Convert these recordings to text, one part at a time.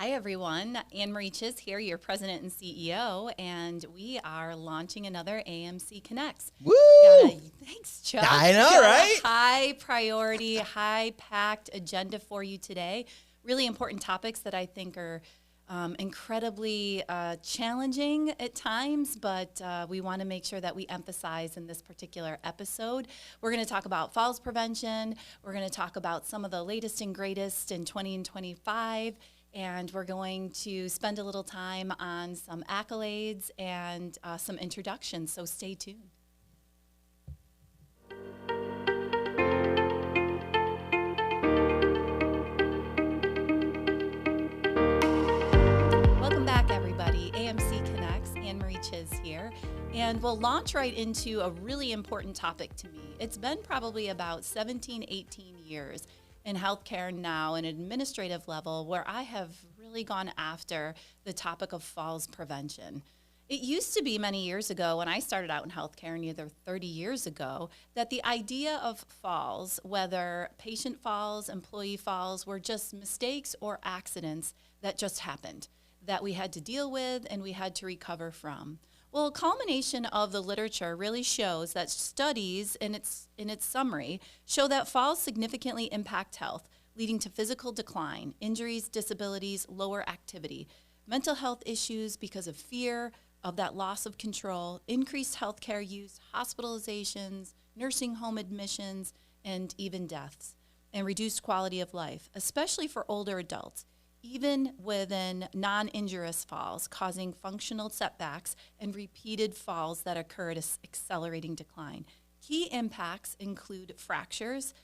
Hi, everyone. AnneMarie Czyz here, your president and CEO, and we are launching another AMC Connects. Woo! Thanks, Chuck. I know, right? High priority, high-packed agenda for you today. Really important topics that I think are incredibly challenging at times, but we want to make sure that we emphasize in this particular episode. We're going to talk about falls prevention. We're going to talk about some of the latest and greatest in 2025. And we're going to spend a little time on some accolades and some introductions, so stay tuned. Welcome back, everybody. AMC Connects, AnneMarie Czyz here. And we'll launch right into a really important topic to me. It's been probably about 17, 18 years in healthcare now, an administrative level, where I have really gone after the topic of falls prevention. It used to be many years ago when I started out in healthcare, nearly 30 years ago, that the idea of falls, whether patient falls, employee falls, were just mistakes or accidents that just happened, that we had to deal with and we had to recover from. Well, a culmination of the literature really shows that studies, in its summary, show that falls significantly impact health, leading to physical decline, injuries, disabilities, lower activity, mental health issues because of fear of that loss of control, increased healthcare use, hospitalizations, nursing home admissions, and even deaths, and reduced quality of life, especially for older adults, even within non-injurious falls, causing functional setbacks and repeated falls that occur at accelerating decline. Key impacts include fractures,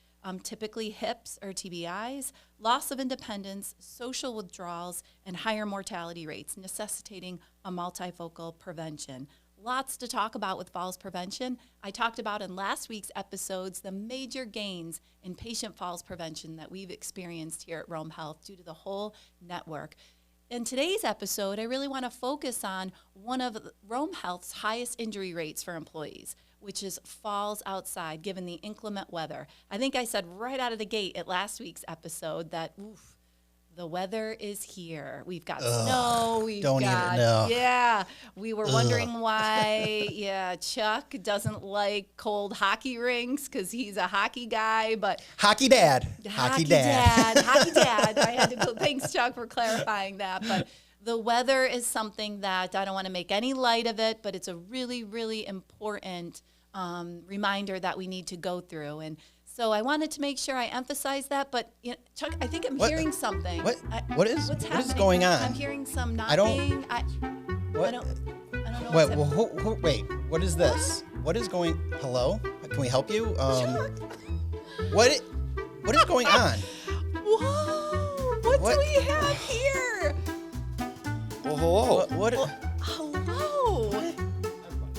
typically hips or TBIs, loss of independence, social withdrawals, and higher mortality rates, necessitating a multifocal prevention. Lots to talk about with falls prevention. I talked about in last week's episodes the major gains in patient falls prevention that we've experienced here at Rome Health due to the whole network. In today's episode, I really want to focus on one of Rome Health's highest injury rates for employees, which is falls outside, given the inclement weather. I think I said right out of the gate at last week's episode that, the weather is here. We've got snow. We were wondering why, Chuck doesn't like cold hockey rinks because he's a hockey guy, but Hockey dad. Hockey dad. I had to go. Thanks, Chuck, for clarifying that. But the weather is something that I don't want to make any light of it, but it's a really, really important reminder that we need to go through. And so I wanted to make sure I emphasize that, but Chuck, I think I'm hearing something. What is going on? I'm hearing some knocking. I don't know. Wait, what is this? What is going? Hello? Can we help you? Chuck. What is going on? Whoa! What do we have here? Well, hello. Hello.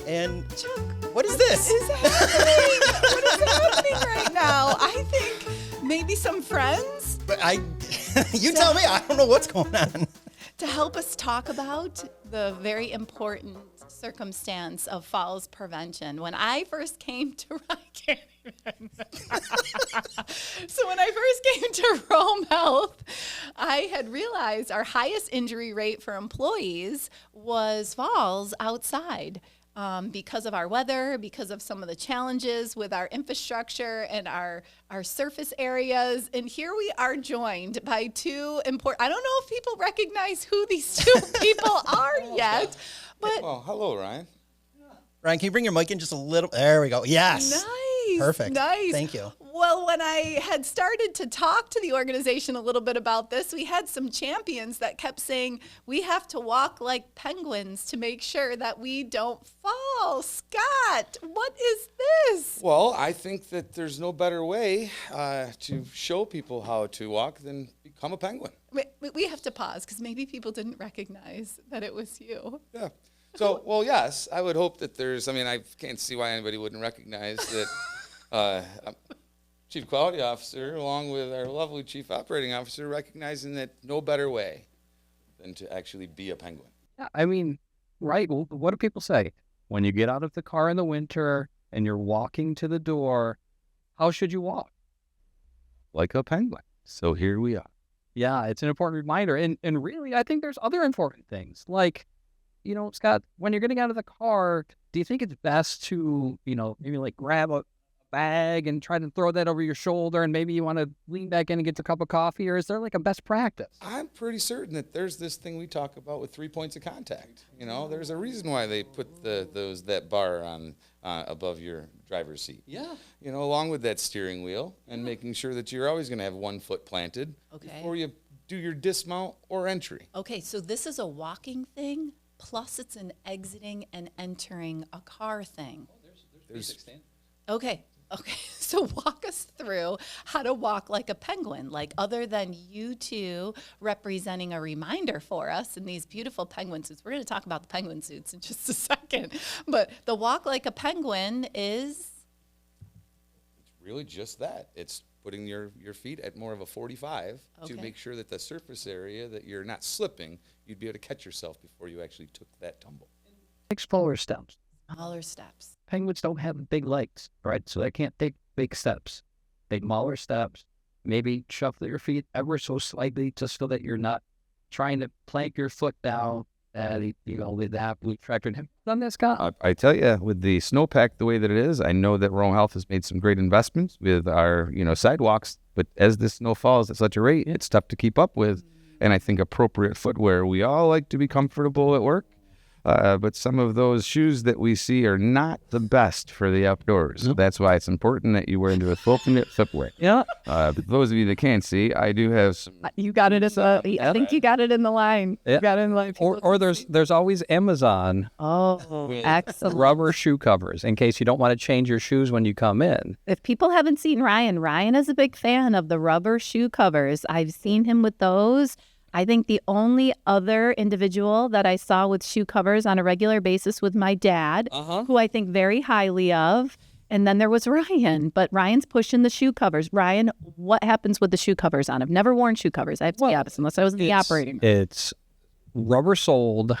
And Chuck, what is this? What is happening? What is happening right now? I think maybe some friends. But you tell me. I don't know what's going on. To help us talk about the very important circumstance of falls prevention. When I first came to, I can't even. So when I first came to Rome Health, I had realized our highest injury rate for employees was falls outside. Because of our weather, because of some of the challenges with our infrastructure and our surface areas. And here we are joined by two important, I don't know if people recognize who these two people are yet, but. Well, hello, Ryan. Ryan, can you bring your mic in just a little? There we go. Yes. Nice. Perfect. Nice. Thank you. Well, when I had started to talk to the organization a little bit about this, we had some champions that kept saying, we have to walk like penguins to make sure that we don't fall. Scott, what is this? Well, I think that there's no better way to show people how to walk than become a penguin. We have to pause because maybe people didn't recognize that it was you. Yeah. So, well, yes, I would hope that I can't see why anybody wouldn't recognize that Chief Quality Officer, along with our lovely Chief Operating Officer, recognizing that no better way than to actually be a penguin. Yeah, I mean, right, well, what do people say? When you get out of the car in the winter and you're walking to the door, how should you walk? Like a penguin. So here we are. Yeah, it's an important reminder. And really, I think there's other important things. Like, Scott, when you're getting out of the car, do you think it's best to, maybe like grab a bag and try to throw that over your shoulder, and maybe you want to lean back in and get a cup of coffee? Or is there like a best practice? I'm pretty certain that there's this thing we talk about with 3 points of contact. There's a reason why they put that bar on above your driver's seat. Yeah. Along with that steering wheel, and making sure that you're always going to have one foot planted before you do your dismount or entry. Okay, so this is a walking thing, plus it's an exiting and entering a car thing. Okay, so walk us through how to walk like a penguin, like other than you two representing a reminder for us in these beautiful penguin suits. We're going to talk about the penguin suits in just a second, but the walk like a penguin is... It's really just that. It's putting your feet at more of a 45 to make sure that the surface area, that you're not slipping, you'd be able to catch yourself before you actually took that tumble. Take smaller steps. Smaller steps. Penguins don't have big legs, right? So they can't take big steps. Take smaller steps. Maybe shuffle your feet ever so slightly, just so that you're not trying to plank your foot down. With that blue tractor. Have you done that, Scott? I tell you, with the snowpack the way that it is, I know that Rural Health has made some great investments with our sidewalks. But as the snow falls at such a rate, it's tough to keep up with. And I think appropriate footwear. We all like to be comfortable at work. But some of those shoes that we see are not the best for the outdoors. So that's why it's important that you wear into a appropriate footwear. Yeah. But those of you that can't see, I do have some. You got it I think you got it in the line. Yeah. You got it in the line. Or there's always Amazon Oh, excellent. rubber shoe covers in case you don't want to change your shoes when you come in. If people haven't seen Ryan is a big fan of the rubber shoe covers. I've seen him with those. I think the only other individual that I saw with shoe covers on a regular basis was my dad, who I think very highly of. And then there was Ryan, but Ryan's pushing the shoe covers. Ryan, what happens with the shoe covers on? I've never worn shoe covers. I have to be honest, unless I was in the operating room. It's rubber soled,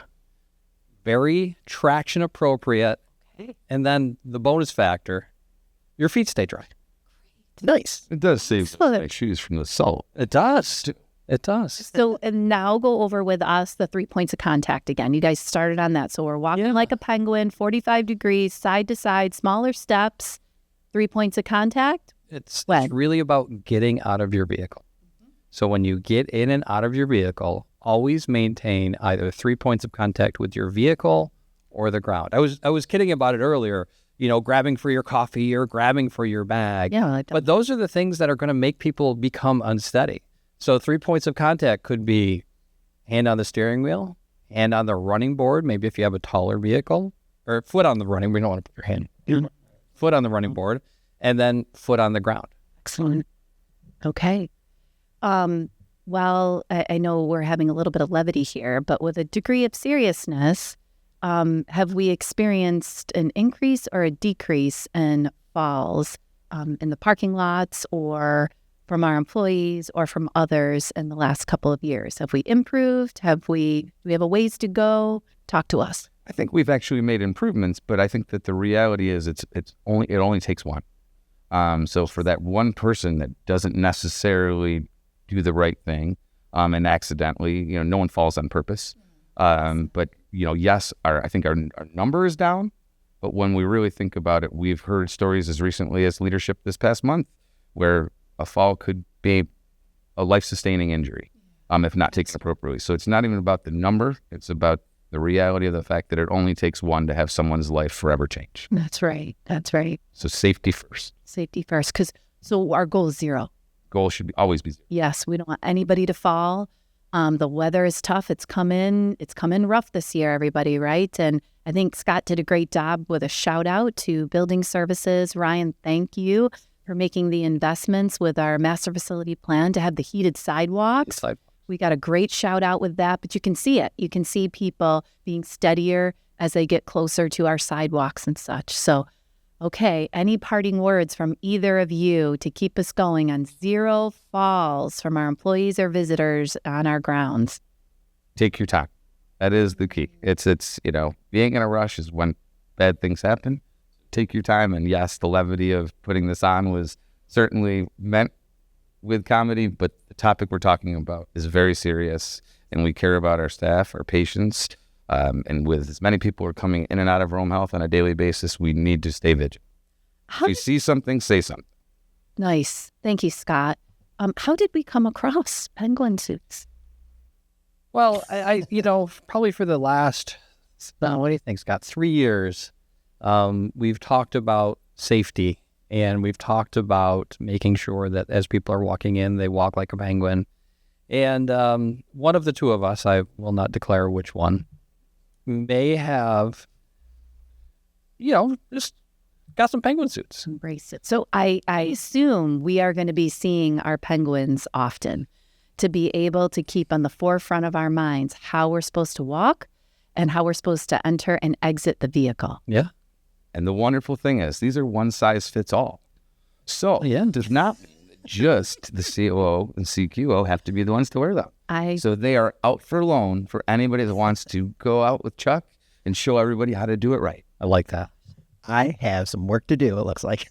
very traction appropriate. Okay. And then the bonus factor, your feet stay dry. Nice. It does save Excellent. my shoes from the salt. It does. It does. So and now go over with us the 3 points of contact again. You guys started on that. So we're walking like a penguin, 45 degrees, side to side, smaller steps, 3 points of contact. It's When? really about getting out of your vehicle. So when you get in and out of your vehicle, always maintain either 3 points of contact with your vehicle or the ground. I was kidding about it earlier, grabbing for your coffee or grabbing for your bag. Yeah. But those are the things that are going to make people become unsteady. So 3 points of contact could be hand on the steering wheel, hand on the running board, maybe if you have a taller vehicle, or foot on the running. We don't want to put your hand. Foot on the running board, and then foot on the ground. Excellent. Okay. Well, I know we're having a little bit of levity here, but with a degree of seriousness, have we experienced an increase or a decrease in falls in the parking lots or from our employees or from others in the last couple of years? Have we improved? Do we have a ways to go? Talk to us. I think we've actually made improvements, but I think that the reality is it only takes one. So for that one person that doesn't necessarily do the right thing, and accidentally, no one falls on purpose. But yes, I think our number is down. But when we really think about it, we've heard stories as recently as leadership this past month where a fall could be a life-sustaining injury, if not taken appropriately. So it's not even about the number. It's about the reality of the fact that it only takes one to have someone's life forever change. That's right. That's right. So safety first. Safety first. So our goal is 0. Goal should always be 0. Yes, we don't want anybody to fall. The weather is tough. It's come in rough this year, everybody, right? And I think Scott did a great job with a shout out to building services. Ryan, thank you for making the investments with our master facility plan to have the heated sidewalks. We got a great shout out with that, but you can see it. You can see people being steadier as they get closer to our sidewalks and such. So, okay, any parting words from either of you to keep us going on 0 falls from our employees or visitors on our grounds? Take your time. That is the key. It's being in a rush is when bad things happen. Take your time. And yes, the levity of putting this on was certainly meant with comedy, but the topic we're talking about is very serious, and we care about our staff, our patients, and with as many people who are coming in and out of home health on a daily basis, we need to stay vigilant. If you see something, say something. Nice. Thank you, Scott. How did we come across penguin suits? Well, I probably for the last, what do you think, Scott, 3 years, we've talked about safety, and we've talked about making sure that as people are walking in, they walk like a penguin. And one of the two of us, I will not declare which one, may have, just got some penguin suits. Embrace it. So I assume we are going to be seeing our penguins often to be able to keep on the forefront of our minds how we're supposed to walk and how we're supposed to enter and exit the vehicle. Yeah. And the wonderful thing is, these are one size fits all. So it does not mean that just the COO and CQO have to be the ones to wear them. So they are out for loan for anybody that wants to go out with Chuck and show everybody how to do it right. I like that. I have some work to do, it looks like.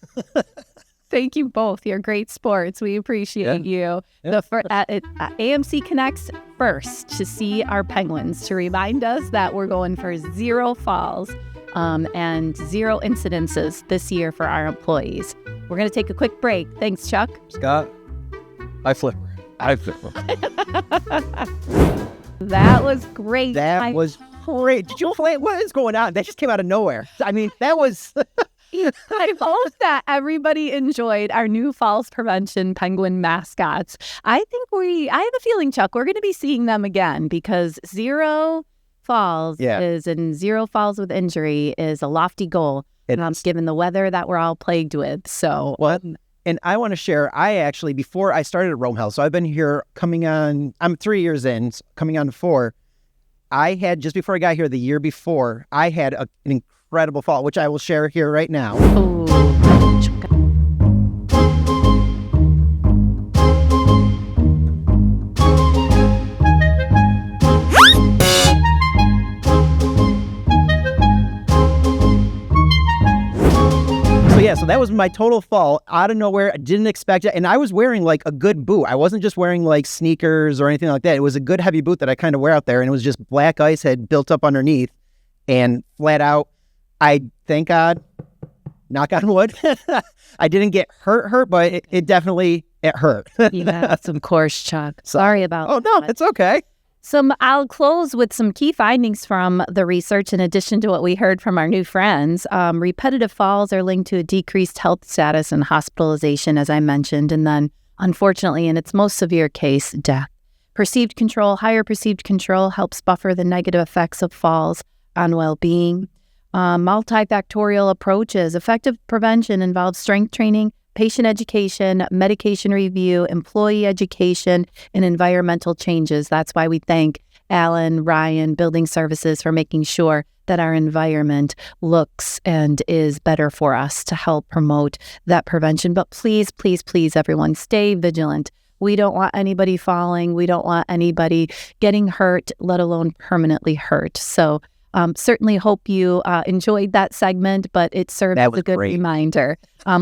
Thank you both. You're great sports. We appreciate you. Yeah. At AMC Connects first to see our penguins, to remind us that we're going for 0 falls and 0 incidences this year for our employees. We're going to take a quick break. Thanks, Chuck. Scott, I flipper. That was great. That was great. Did you play? What is going on? That just came out of nowhere. I mean, that was... I hope that everybody enjoyed our new falls prevention penguin mascots. I have a feeling, Chuck, we're going to be seeing them again because 0 falls is, and 0 falls with injury is a lofty goal. Given the weather that we're all plagued with. So what? And I want to share, I actually, before I started at Rome Health, so I've been here I'm 3 years in, coming on 4. I had, just before I got here the year before, I had an incredible fall, which I will share here right now. So that was my total fall out of nowhere. I didn't expect it. And I was wearing like a good boot. I wasn't just wearing like sneakers or anything like that. It was a good heavy boot that I kind of wear out there. And it was just black ice had built up underneath and flat out. I thank God, knock on wood. I didn't get hurt, but it definitely hurt. Yes, of course, Chuck. Sorry about that. Oh, no, it's okay. I'll close with some key findings from the research in addition to what we heard from our new friends. Repetitive falls are linked to a decreased health status and hospitalization, as I mentioned, and then, unfortunately, in its most severe case, death. Higher perceived control helps buffer the negative effects of falls on well-being. Multifactorial approaches. Effective prevention involves strength training, patient education, medication review, employee education, and environmental changes. That's why we thank Alan, Ryan, Building Services for making sure that our environment looks and is better for us to help promote that prevention. But please, please, please, everyone, stay vigilant. We don't want anybody falling. We don't want anybody getting hurt, let alone permanently hurt. So certainly hope you enjoyed that segment, but it serves as a good reminder.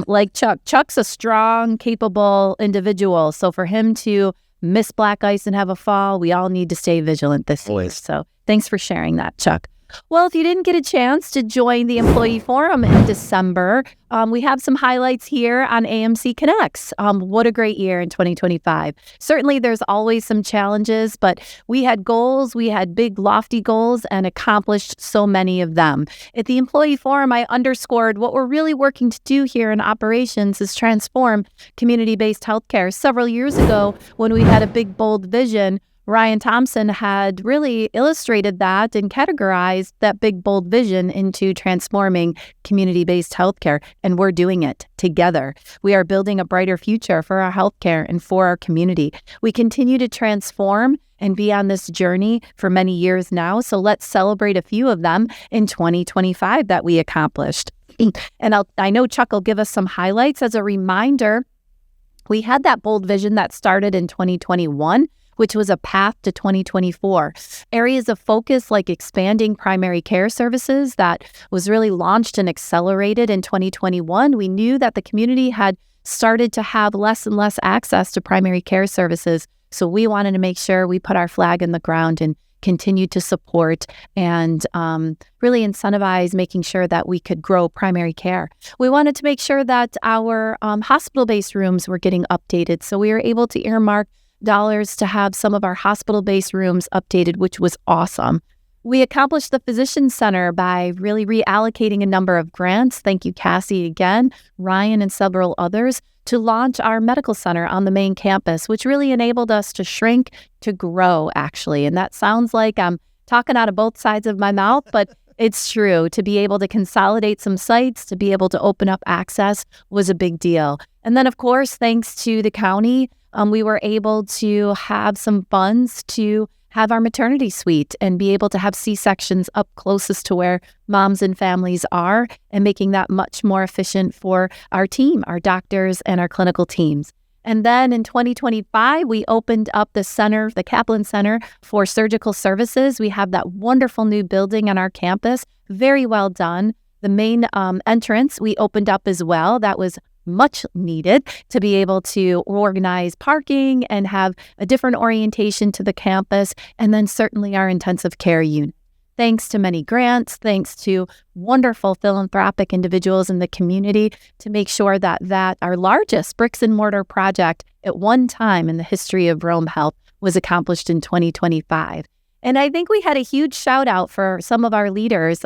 Like Chuck's a strong, capable individual. So for him to miss black ice and have a fall, we all need to stay vigilant this year. So thanks for sharing that, Chuck. Well, if you didn't get a chance to join the Employee Forum in December, we have some highlights here on AMC Connects. What a great year in 2025. Certainly, there's always some challenges, but we had goals, we had big, lofty goals, and accomplished so many of them. At the Employee Forum, I underscored what we're really working to do here in operations is transform community-based healthcare. Several years ago, when we had a big, bold vision, Ryan Thompson had really illustrated that and categorized that big, bold vision into transforming community-based healthcare, and we're doing it together. We are building a brighter future for our healthcare and for our community. We continue to transform and be on this journey for many years now, so let's celebrate a few of them in 2025 that we accomplished. And I know Chuck will give us some highlights. As a reminder, we had that bold vision that started in 2021, which was a path to 2024. Areas of focus like expanding primary care services that was really launched and accelerated in 2021. We knew that the community had started to have less and less access to primary care services So we wanted to make sure we put our flag in the ground and continue to support and really incentivize making sure that we could grow primary care. We wanted to make sure that our hospital-based rooms were getting updated. So we were able to earmark dollars to have some of our hospital-based rooms updated, which was awesome. We accomplished the Physician Center by really reallocating a number of grants. Thank you, Cassie, again, Ryan, and several others, to launch our medical center on the main campus, which really enabled us to shrink to grow, actually. And that sounds like I'm talking out of both sides of my mouth, but it's true. To be able to consolidate some sites, to be able to open up access was a big deal. And then, of course, thanks to the county, we were able to have some funds to have our maternity suite and be able to have C-sections up closest to where moms and families are, and making that much more efficient for our team, our doctors, and our clinical teams. And then in 2025, we opened up the center, the Kaplan Center for Surgical Services. We have that wonderful new building on our campus, very well done. The main entrance we opened up as well. That was much needed to be able to organize parking and have a different orientation to the campus, and then certainly our intensive care unit. Thanks to many grants, thanks to wonderful philanthropic individuals in the community to make sure that our largest bricks and mortar project at one time in the history of Rome Health was accomplished in 2025. And I think we had a huge shout out for some of our leaders.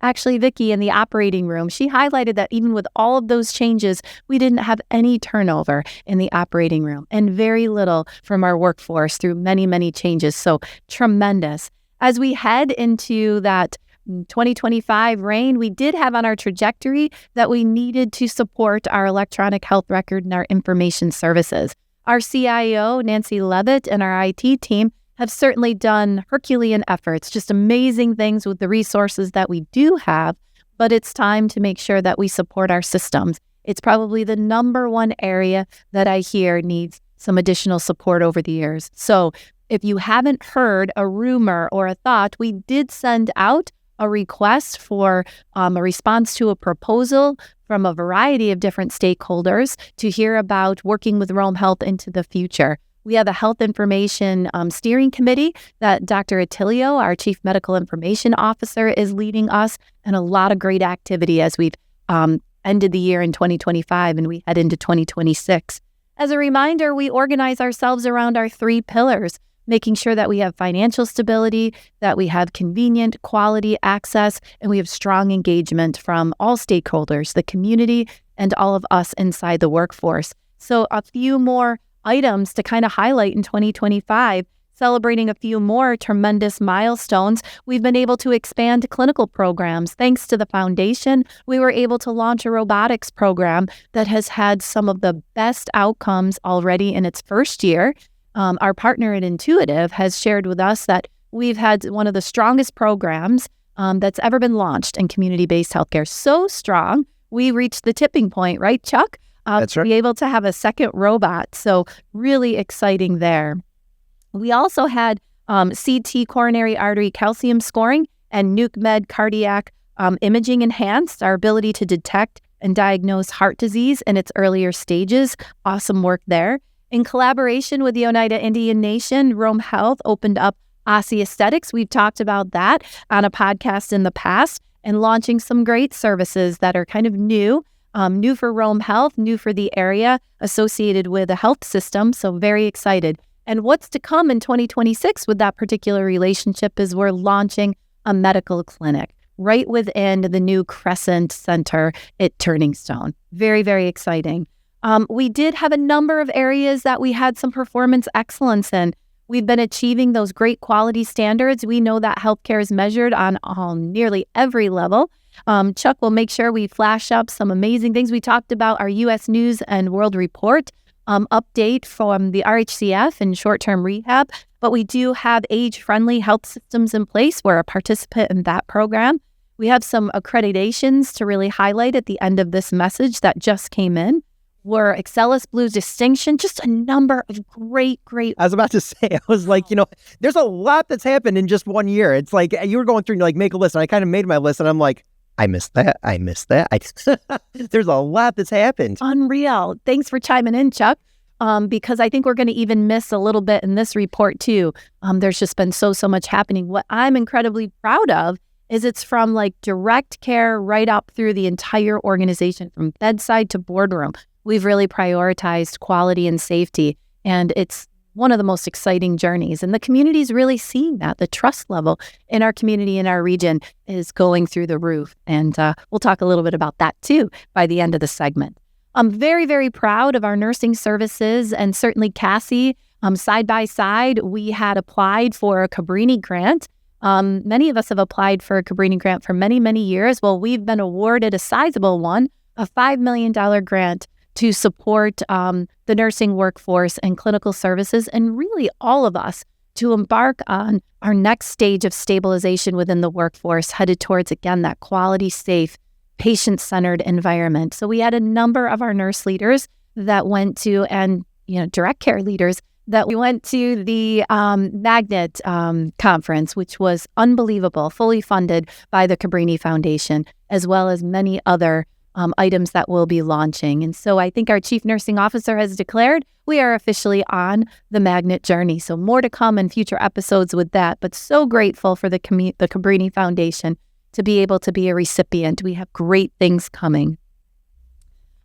Actually, Vicki in the operating room, she highlighted that even with all of those changes, we didn't have any turnover in the operating room and very little from our workforce through many, many changes. So tremendous. As we head into that 2025 reign, we did have on our trajectory that we needed to support our electronic health record and our information services. Our CIO, Nancy Levitt, and our IT team have certainly done Herculean efforts, just amazing things with the resources that we do have, but it's time to make sure that we support our systems. It's probably the number one area that I hear needs some additional support over the years. So if you haven't heard a rumor or a thought, we did send out a request for a response to a proposal from a variety of different stakeholders to hear about working with Rome Health into the future. We have a health information steering committee that Dr. Attilio, our Chief Medical Information Officer, is leading us, and a lot of great activity as we've ended the year in 2025 and we head into 2026. As a reminder, we organize ourselves around our 3 pillars, making sure that we have financial stability, that we have convenient, quality access, and we have strong engagement from all stakeholders, the community, and all of us inside the workforce. So a few more items to kind of highlight in 2025, celebrating a few more tremendous milestones. We've been able to expand clinical programs. Thanks to the foundation, we were able to launch a robotics program that has had some of the best outcomes already in its first year. Our partner at Intuitive has shared with us that we've had one of the strongest programs that's ever been launched in community-based healthcare. So strong, we reached the tipping point, right, Chuck? That's right. To be able to have a second robot. So really exciting there. We also had CT coronary artery calcium scoring and Nuke Med cardiac imaging enhanced, our ability to detect and diagnose heart disease in its earlier stages. Awesome work there. In collaboration with the Oneida Indian Nation, Rome Health opened up Aussie Aesthetics. We've talked about that on a podcast in the past, and launching some great services that are kind of new for Rome Health, new for the area associated with a health system. So very excited. And what's to come in 2026 with that particular relationship is we're launching a medical clinic right within the new Crescent Center at Turning Stone. Very, very exciting. We did have a number of areas that we had some performance excellence in. We've been achieving those great quality standards. We know that healthcare is measured on nearly every level. Chuck will make sure we flash up some amazing things. We talked about our U.S. News and World Report update from the RHCF and short-term rehab, but we do have age-friendly health systems in place. We're a participant in that program. We have some accreditations to really highlight at the end of this message that just came in. We're Excellus Blue Distinction, just a number of great. I was about to say, I was like, there's a lot that's happened in just 1 year. It's like you were going through and you're like, make a list. And I kind of made my list and I'm like, I missed that. There's a lot that's happened. Unreal. Thanks for chiming in, Chuck. because I think we're going to even miss a little bit in this report too. There's just been so much happening. What I'm incredibly proud of is it's from like direct care right up through the entire organization, from bedside to boardroom. We've really prioritized quality and safety, and it's one of the most exciting journeys. And the community is really seeing that. The trust level in our community, in our region, is going through the roof. And we'll talk a little bit about that too by the end of the segment. I'm very, very proud of our nursing services, and certainly Cassie. Side by side, we had applied for a Cabrini grant. Many of us have applied for a Cabrini grant for many, many years. Well, we've been awarded a sizable one, a $5 million grant to support the nursing workforce and clinical services, and really all of us to embark on our next stage of stabilization within the workforce, headed towards, again, that quality, safe, patient-centered environment. So we had a number of our nurse leaders that went to, and direct care leaders that we went to the Magnet conference, which was unbelievable, fully funded by the Cabrini Foundation, as well as many other items that we'll be launching. And so I think our Chief Nursing Officer has declared we are officially on the Magnet journey. So more to come in future episodes with that, but so grateful for the Cabrini Foundation to be able to be a recipient. We have great things coming.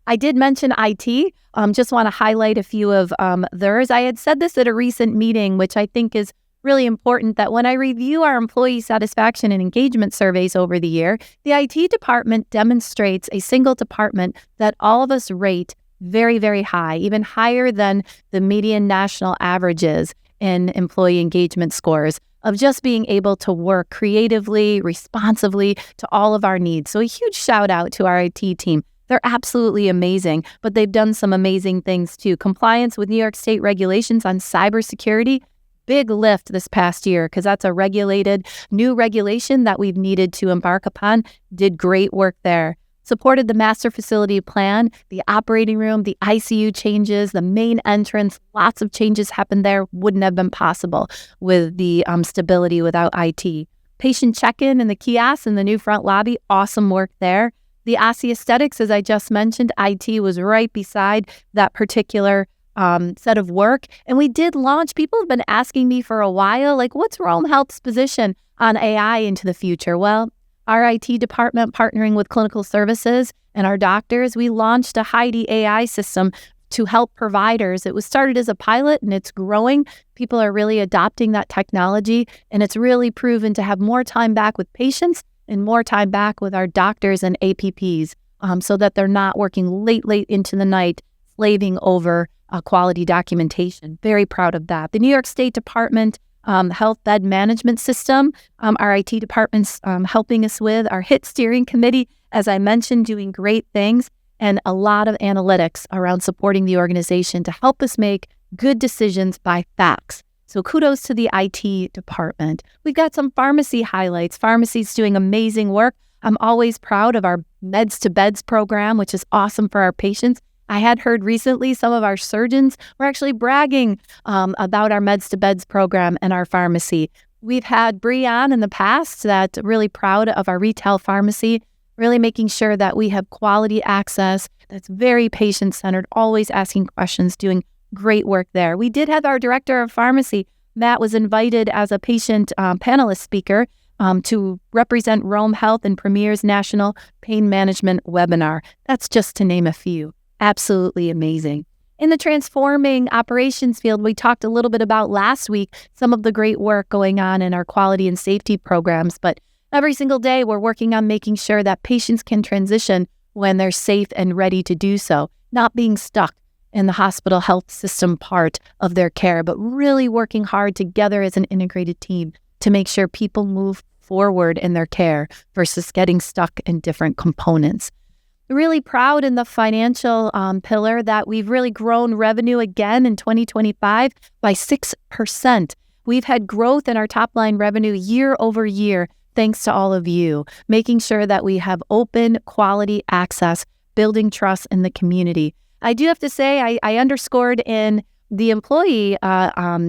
I did mention IT. Just want to highlight a few of theirs. I had said this at a recent meeting, which I think is really important, that when I review our employee satisfaction and engagement surveys over the year, the IT department demonstrates a single department that all of us rate very, very high, even higher than the median national averages in employee engagement scores, of just being able to work creatively, responsively to all of our needs. So a huge shout out to our IT team. They're absolutely amazing, but they've done some amazing things too. Compliance with New York State regulations on cybersecurity, big lift this past year, because that's a regulated new regulation that we've needed to embark upon. Did great work there. Supported the master facility plan, the operating room, the ICU changes, the main entrance. Lots of changes happened there. Wouldn't have been possible with the stability without IT. Patient check-in and the kiosks in the new front lobby. Awesome work there. The Aussie Aesthetics, as I just mentioned, IT was right beside that particular set of work. And we did launch, people have been asking me for a while, like, what's Rome Health's position on AI into the future? Well, our IT department, partnering with clinical services and our doctors, we launched a Heidi AI system to help providers. It was started as a pilot and it's growing. People are really adopting that technology, and it's really proven to have more time back with patients and more time back with our doctors and APPs, so that they're not working late into the night, slaving over quality documentation. Very proud of that. The New York State Department Health Bed Management System, our IT department's helping us with. Our HIT steering committee, as I mentioned, doing great things, and a lot of analytics around supporting the organization to help us make good decisions by facts. So kudos to the IT department. We've got some pharmacy highlights. Pharmacy's doing amazing work. I'm always proud of our Meds to Beds program, which is awesome for our patients. I had heard recently some of our surgeons were actually bragging about our Meds to Beds program and our pharmacy. We've had Bree on in the past, that really proud of our retail pharmacy, really making sure that we have quality access that's very patient-centered, always asking questions, doing great work there. We did have our director of pharmacy, Matt, was invited as a patient panelist speaker to represent Rome Health and Premier's National Pain Management webinar. That's just to name a few. Absolutely amazing. In the transforming operations field, we talked a little bit about last week some of the great work going on in our quality and safety programs, but every single day we're working on making sure that patients can transition when they're safe and ready to do so, not being stuck in the hospital health system part of their care, but really working hard together as an integrated team to make sure people move forward in their care versus getting stuck in different components. Really proud in the financial pillar that we've really grown revenue again in 2025 by 6%. We've had growth in our top line revenue year over year, thanks to all of you, making sure that we have open, quality access, building trust in the community. I do have to say, I underscored in the employee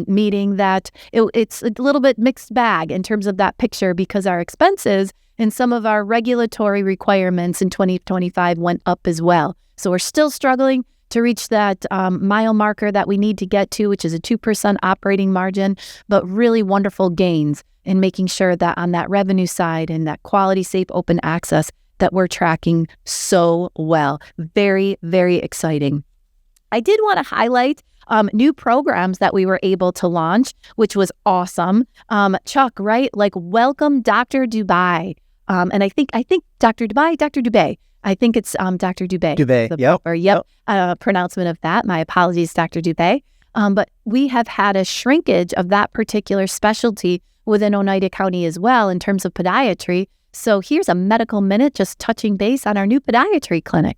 meeting that it's a little bit mixed bag in terms of that picture, because our expenses and some of our regulatory requirements in 2025 went up as well. So we're still struggling to reach that mile marker that we need to get to, which is a 2% operating margin, but really wonderful gains in making sure that on that revenue side and that quality, safe, open access that we're tracking so well. Very, very exciting. I did want to highlight new programs that we were able to launch, which was awesome. Chuck, right? Like, welcome Dr. Dubai. And I think Dr. Dubay. I think it's Dr. Dubay. Dubay, Yep. Pronouncement of that. My apologies, Dr. Dubay. But we have had a shrinkage of that particular specialty within Oneida County as well in terms of podiatry. So here's a medical minute just touching base on our new podiatry clinic.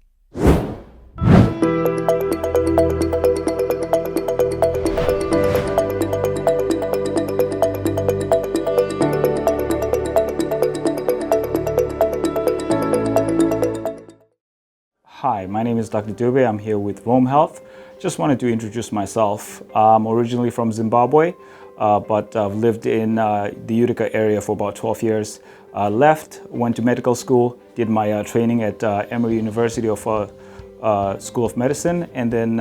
Hi, my name is Dr. Dube. I'm here with Rome Health. Just wanted to introduce myself. I'm originally from Zimbabwe, but I've lived in the Utica area for about 12 years. Left, went to medical school, did my training at Emory University of School of Medicine, and then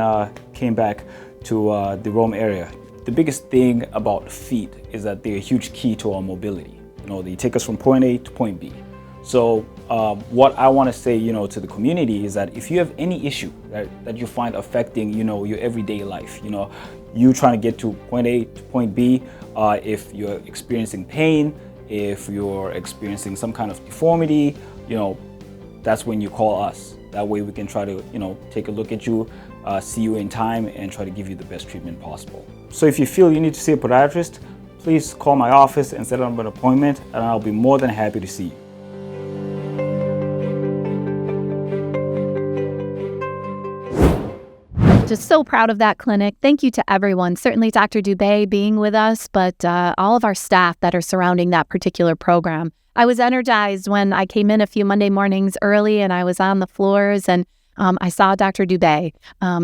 came back to the Rome area. The biggest thing about feet is that they're a huge key to our mobility. You know, they take us from point A to point B. So what I want to say, to the community is that if you have any issue that you find affecting, your everyday life, you trying to get to point A to point B, if you're experiencing pain, if you're experiencing some kind of deformity, that's when you call us. That way we can try to, take a look at you, see you in time, and try to give you the best treatment possible. So if you feel you need to see a podiatrist, please call my office and set up an appointment, and I'll be more than happy to see you. Just so proud of that clinic. Thank you to everyone. Certainly Dr. Dubé being with us, but all of our staff that are surrounding that particular program. I was energized when I came in a few Monday mornings early and I was on the floors and I saw Dr. Dubé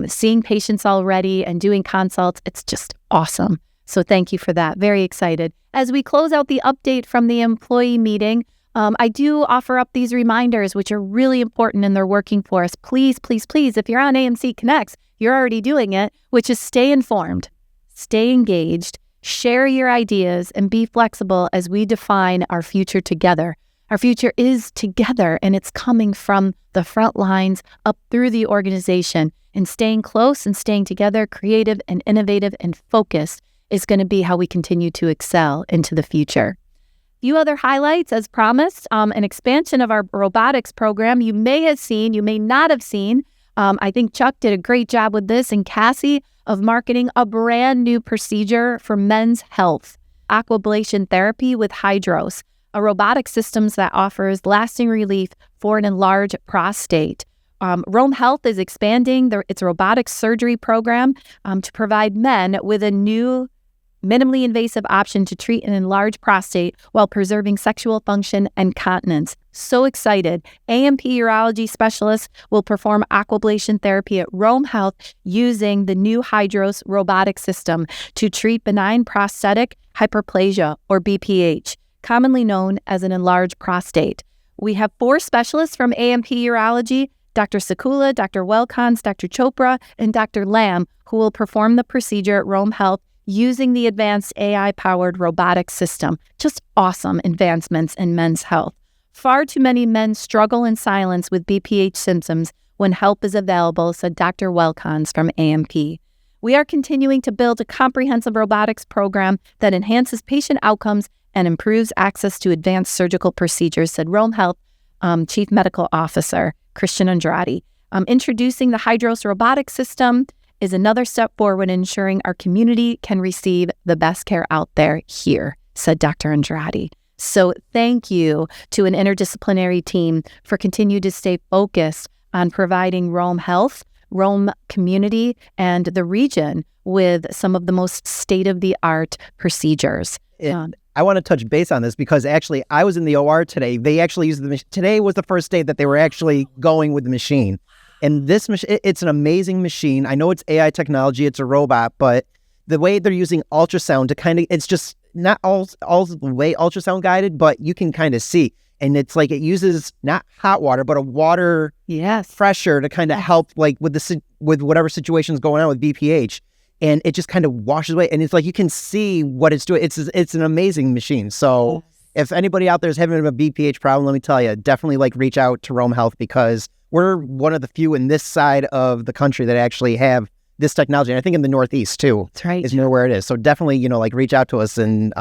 seeing patients already and doing consults. It's just awesome. So thank you for that. Very excited. As we close out the update from the employee meeting, I do offer up these reminders, which are really important and they're working for us. Please, please, please, if you're on AMC Connects, you're already doing it, which is stay informed, stay engaged, share your ideas, and be flexible as we define our future together. Our future is together, and it's coming from the front lines up through the organization. And staying close and staying together, creative and innovative and focused is going to be how we continue to excel into the future. Few other highlights, as promised, an expansion of our robotics program. You may have seen, you may not have seen. I think Chuck did a great job with this, and Cassie of marketing a brand new procedure for men's health, aquablation therapy with Hydros, a robotic system that offers lasting relief for an enlarged prostate. Rome Health is expanding its robotic surgery program to provide men with a new minimally invasive option to treat an enlarged prostate while preserving sexual function and continence. So excited. AMP urology specialists will perform aquablation therapy at Rome Health using the new Hydros robotic system to treat benign prostatic hyperplasia, or BPH, commonly known as an enlarged prostate. We have 4 specialists from AMP urology, Dr. Sakula, Dr. Welkons, Dr. Chopra, and Dr. Lamb, who will perform the procedure at Rome Health using the advanced AI-powered robotic system. Just awesome advancements in men's health. Far too many men struggle in silence with BPH symptoms when help is available, said Dr. Welkons from AMP. We are continuing to build a comprehensive robotics program that enhances patient outcomes and improves access to advanced surgical procedures, said Rome Health Chief Medical Officer Christian Andrade. Introducing the Hydros robotic system is another step forward in ensuring our community can receive the best care out there here, said Dr. Andrade. So thank you to an interdisciplinary team for continuing to stay focused on providing Rome Health, Rome community, and the region with some of the most state-of-the-art procedures. I want to touch base on this because actually I was in the OR today. They actually used the machine. Today was the first day that they were actually going with the machine. And this machine, it's an amazing machine. I know it's AI technology, it's a robot, but the way they're using ultrasound to kind of, it's just not all the way ultrasound guided, but you can kind of see. And it's like it uses not hot water, but a water pressure to kind of help like with whatever situation's going on with BPH. And it just kind of washes away. And it's like you can see what it's doing. It's an amazing machine. So if anybody out there is having a BPH problem, let me tell you, definitely like reach out to Rome Health, because we're one of the few in this side of the country that actually have this technology. And I think in the Northeast too. That's right. Is near where it is. So definitely, like reach out to us. And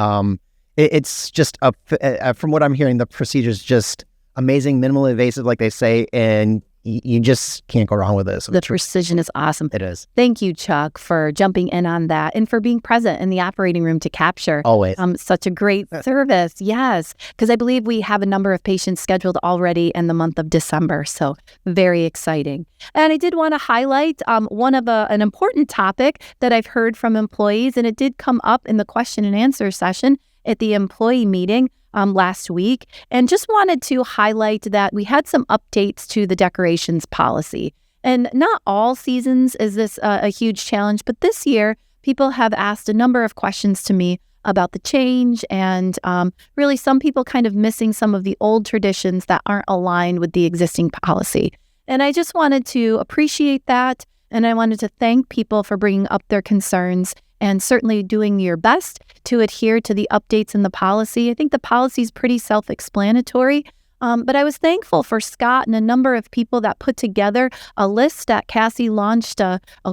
it's just from what I'm hearing, the procedure is just amazing, minimally invasive, like they say, and you just can't go wrong with this. The precision is awesome. It is. Thank you, Chuck, for jumping in on that and for being present in the operating room to capture. Always. Such a great service. Yes, because I believe we have a number of patients scheduled already in the month of December. So very exciting. And I did want to highlight one of an important topic that I've heard from employees, and it did come up in the question and answer session at the employee meeting last week, and just wanted to highlight that we had some updates to the decorations policy. And not all seasons is this a huge challenge, but this year people have asked a number of questions to me about the change, and really some people kind of missing some of the old traditions that aren't aligned with the existing policy. And I just wanted to appreciate that, and I wanted to thank people for bringing up their concerns and certainly doing your best to adhere to the updates in the policy. I think the policy is pretty self-explanatory, but I was thankful for Scott and a number of people that put together a list that Cassie launched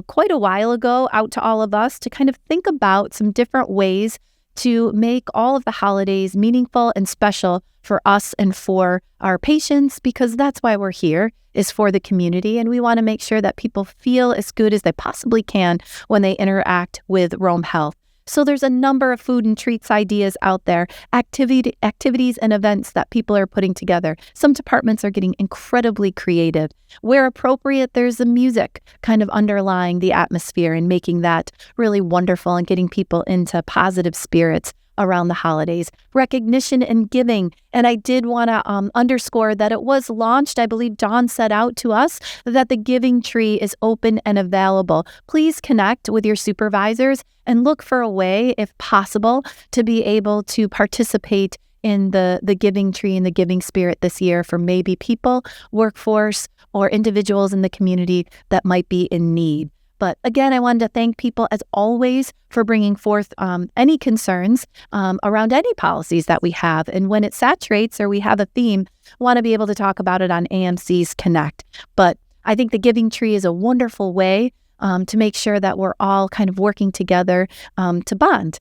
quite a while ago out to all of us to kind of think about some different ways to make all of the holidays meaningful and special for us and for our patients, because that's why we're here, is for the community. And we want to make sure that people feel as good as they possibly can when they interact with Rome Health. So there's a number of food and treats ideas out there, activities and events that people are putting together. Some departments are getting incredibly creative. Where appropriate, there's the music kind of underlying the atmosphere and making that really wonderful and getting people into positive spirits around the holidays. Recognition and giving. And I did want to underscore that it was launched. I believe Dawn set out to us that the giving tree is open and available. Please connect with your supervisors and look for a way, if possible, to be able to participate in the giving tree and the giving spirit this year for maybe people, workforce, or individuals in the community that might be in need. But again, I wanted to thank people, as always, for bringing forth any concerns around any policies that we have. And when it saturates or we have a theme, I want to be able to talk about it on AMC's Connect. But I think the giving tree is a wonderful way to make sure that we're all kind of working together to bond.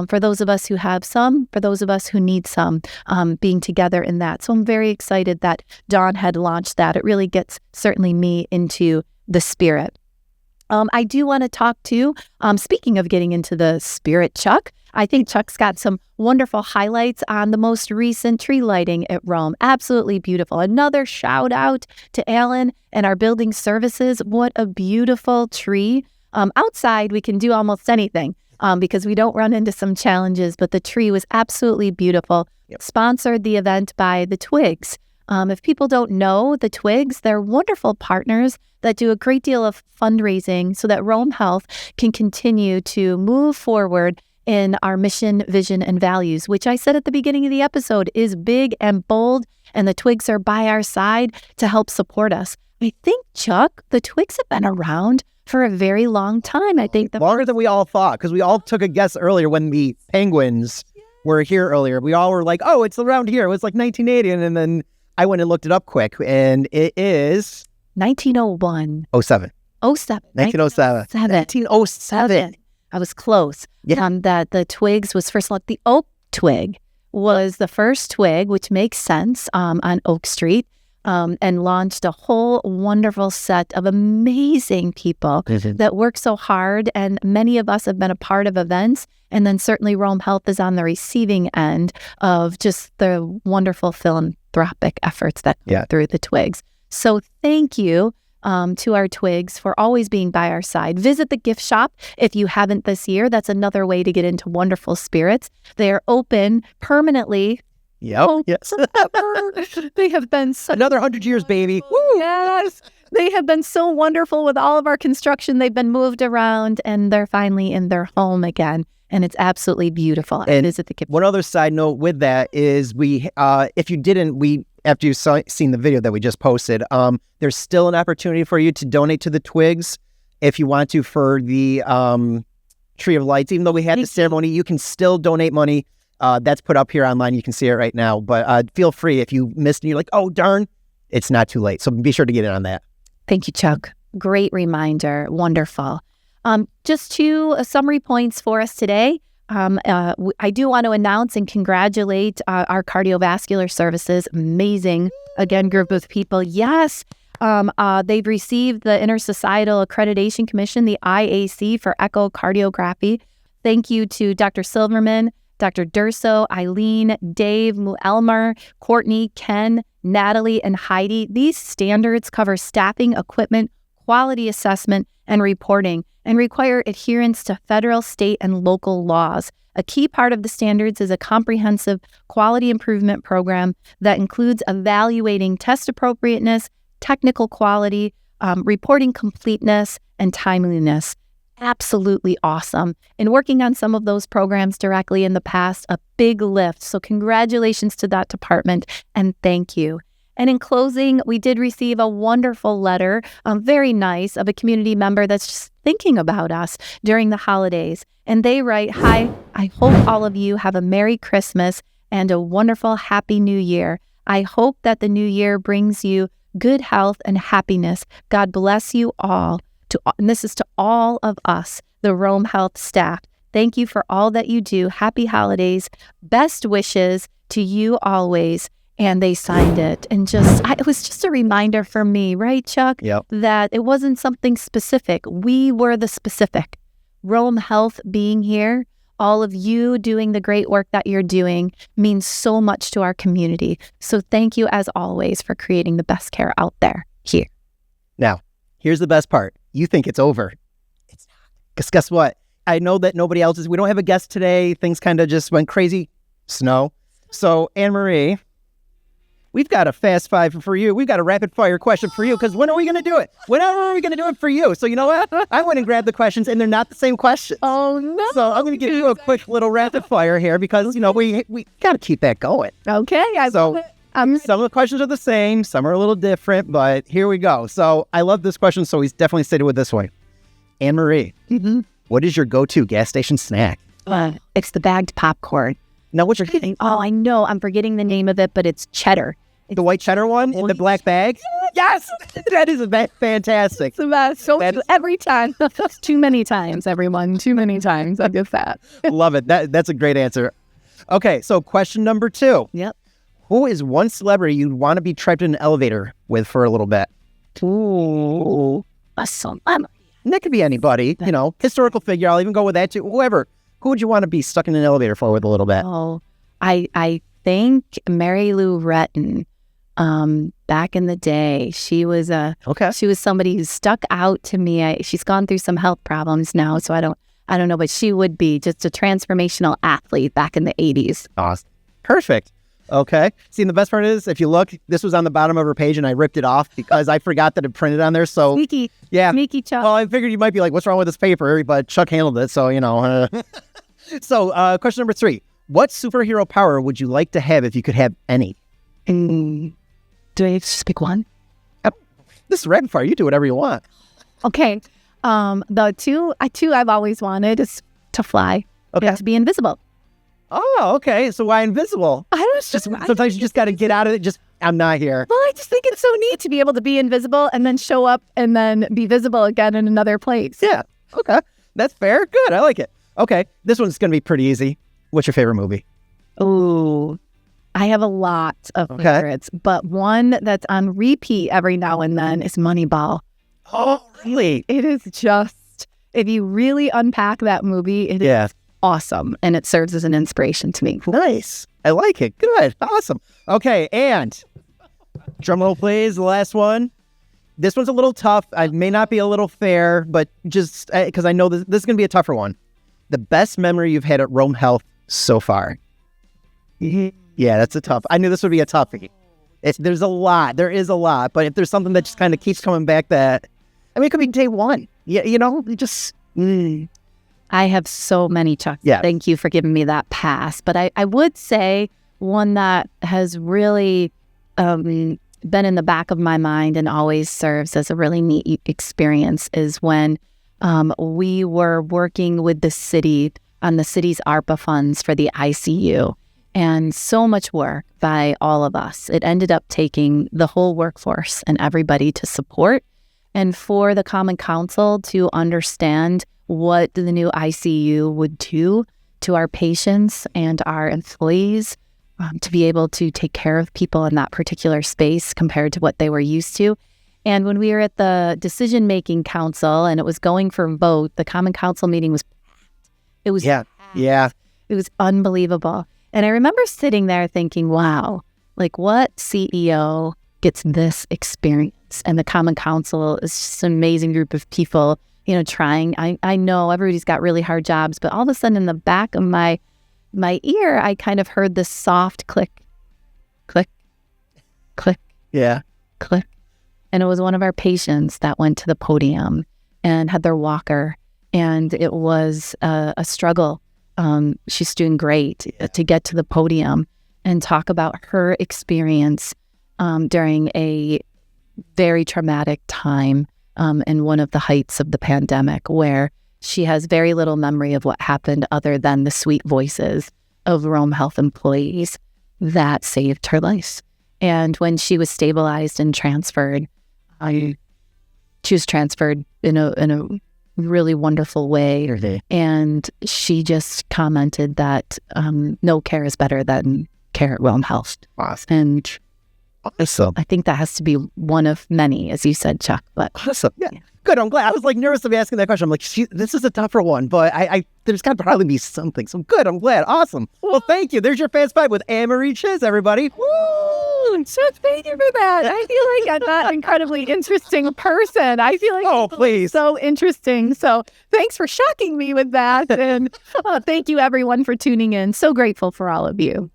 For those of us who have some, for those of us who need some, being together in that. So I'm very excited that Dawn had launched that. It really gets certainly me into the spirit. I do want to talk to, speaking of getting into the spirit, Chuck, I think Chuck's got some wonderful highlights on the most recent tree lighting at Rome. Absolutely beautiful. Another shout out to Alan and our building services. What a beautiful tree. Outside, we can do almost anything because we don't run into some challenges, but the tree was absolutely beautiful. Yep. Sponsored the event by the Twigs. If people don't know the Twigs, they're wonderful partners that do a great deal of fundraising so that Rome Health can continue to move forward in our mission, vision, and values, which I said at the beginning of the episode is big and bold, and the Twigs are by our side to help support us. I think, Chuck, the Twigs have been around for a very long time. I think longer than we all thought, because we all took a guess earlier when the Penguins were here earlier. We all were like, oh, it's around here. It was like 1980, and then I went and looked it up quick, and it is 1901. 07. 07. 1907. 1907. I was close. Yeah. That the Twigs was first looked. The oak twig was the first twig, which makes sense, on Oak Street, and launched a whole wonderful set of amazing people that work so hard. And many of us have been a part of events. And then certainly Rome Health is on the receiving end of just the wonderful philanthropic efforts that come through the Twigs. So thank you to our Twigs for always being by our side. Visit the gift shop if you haven't this year. That's another way to get into wonderful spirits. They are open permanently. Yep. Yes. They have been another 100 years, baby. Woo! Yes. They have been so wonderful with all of our construction. They've been moved around and they're finally in their home again. and it's absolutely beautiful. And Visit the one other side note with that is if you didn't, after you've seen the video that we just posted, there's still an opportunity for you to donate to the Twigs if you want to for the Tree of Lights. Even though we had the ceremony, you can still donate money. That's put up here online. You can see it right now. But feel free if you missed and you're like, oh, darn, it's not too late. So be sure to get in on that. Thank you, Chuck. Great reminder. Wonderful. Just two summary points for us today. I do want to announce and congratulate our cardiovascular services. Amazing, again, group of people. Yes, they've received the Intersocietal Accreditation Commission, the IAC, for echocardiography. Thank you to Dr. Silverman, Dr. Durso, Eileen, Dave, Muelmer, Courtney, Ken, Natalie, and Heidi. These standards cover staffing, equipment, quality assessment, and reporting, and require adherence to federal, state, and local laws. A key part of the standards is a comprehensive quality improvement program that includes evaluating test appropriateness, technical quality, reporting completeness, and timeliness. Absolutely awesome. And working on some of those programs directly in the past, a big lift. So congratulations to that department, and thank you. And in closing, we did receive a wonderful letter, very nice, of a community member that's just thinking about us during the holidays. And they write, "Hi, I hope all of you have a Merry Christmas and a wonderful Happy New Year. I hope that the new year brings you good health and happiness. God bless you all." And this is to all of us, the Rome Health staff. Thank you for all that you do. Happy holidays. Best wishes to you always. And they signed it. And it was just a reminder for me, right, Chuck? Yep. That it wasn't something specific. We were the specific. Rome Health being here, all of you doing the great work that you're doing means so much to our community. So thank you, as always, for creating the best care out there here. Now, here's the best part. You think it's over. It's not. Because guess what? I know that nobody else is. We don't have a guest today. Things kind of just went crazy. Snow. So, AnneMarie, we've got a fast five for you. We've got a rapid fire question for you, because when are we going to do it? Whenever are we going to do it for you? So you know what? I went and grabbed the questions, and they're not the same questions. Oh, no. So I'm going to give you a quick little rapid fire here, because, we got to keep that going. Okay. Some of the questions are the same. Some are a little different, but here we go. So I love this question, so he's definitely stated with this one. AnneMarie, what is your go-to gas station snack? It's the bagged popcorn. Now, what you're getting? Oh, I know. I'm forgetting the name of it, but it's cheddar. The white cheddar one in the black bag? Yes! That is fantastic. It's the best. Every time. Too many times, everyone. Too many times. I get that. Love it. That's a great answer. Okay, so question number 2. Yep. Who is one celebrity you'd want to be trapped in an elevator with for a little bit? Ooh. A celebrity. And that could be anybody, historical figure. I'll even go with that too. Whoever. Who would you want to be stuck in an elevator for with a little bit? Oh, I think Mary Lou Retton. Back in the day, she was she was somebody who stuck out to me. She's gone through some health problems now, so I don't know, but she would be just a transformational athlete back in the 80s. Awesome. Perfect. Okay. See, and the best part is, if you look, this was on the bottom of her page, and I ripped it off because I forgot that it printed on there. So sneaky. Yeah. Sneaky Chuck. Well, I figured you might be like, what's wrong with this paper? But Chuck handled it, so, So, question number 3. What superhero power would you like to have if you could have any? Do I have to just pick one? This is rapid fire. You do whatever you want. Okay. The two I've always wanted is to fly. Okay. To be invisible. Oh, okay. So why invisible? I don't know. Sometimes you just got to get out of it. I'm not here. Well, I just think it's so neat to be able to be invisible and then show up and then be visible again in another place. Yeah. Okay. That's fair. Good. I like it. Okay. This one's going to be pretty easy. What's your favorite movie? Ooh. I have a lot of favorites, but one that's on repeat every now and then is Moneyball. Oh, really? It is just, if you really unpack that movie, it is awesome, and it serves as an inspiration to me. Nice. I like it. Good. Awesome. Okay, and drum roll, please. The last one. This one's a little tough. I may not be a little fair, but just because I know this is going to be a tougher one. The best memory you've had at Rome Health so far. Yeah, that's a tough. I knew this would be a toughie. There's a lot. There is a lot. But if there's something that just kind of keeps coming back, it could be day one. Yeah, just. I have so many, Chuck. Yes. Thank you for giving me that pass. But I would say one that has really been in the back of my mind and always serves as a really neat experience is when we were working with the city on the city's ARPA funds for the ICU. And so much work by all of us. It ended up taking the whole workforce and everybody to support, and for the Common Council to understand what the new ICU would do to our patients and our employees, to be able to take care of people in that particular space compared to what they were used to. And when we were at the decision-making council and it was going for vote, the Common Council meeting was packed. It was packed. It was unbelievable. And I remember sitting there thinking, wow, like what CEO gets this experience? And the Common Council is just an amazing group of people, you know, trying. I know everybody's got really hard jobs, but all of a sudden in the back of my ear, I kind of heard this soft click, click, click, click. And it was one of our patients that went to the podium and had their walker. And it was a struggle. She's doing great to get to the podium and talk about her experience during a very traumatic time in one of the heights of the pandemic, where she has very little memory of what happened other than the sweet voices of Rome Health employees that saved her life. And when she was stabilized and transferred, she was transferred in a really wonderful way. And she just commented that no care is better than care at Rome Health. Awesome. And Awesome. I think that has to be one of many, as you said, Chuck. But Awesome. Yeah. Good. I'm glad. I was like nervous to be asking that question. I'm like, this is a tougher one, but I there's got to probably be something. So good. I'm glad. Awesome. Well, thank you. There's your Fast Five with ANneMarie Czyz, everybody. Woo! So thank you for that. I feel like I'm not an incredibly interesting person. I feel like Please. So interesting. So thanks for shocking me with that. And thank you, everyone, for tuning in. So grateful for all of you.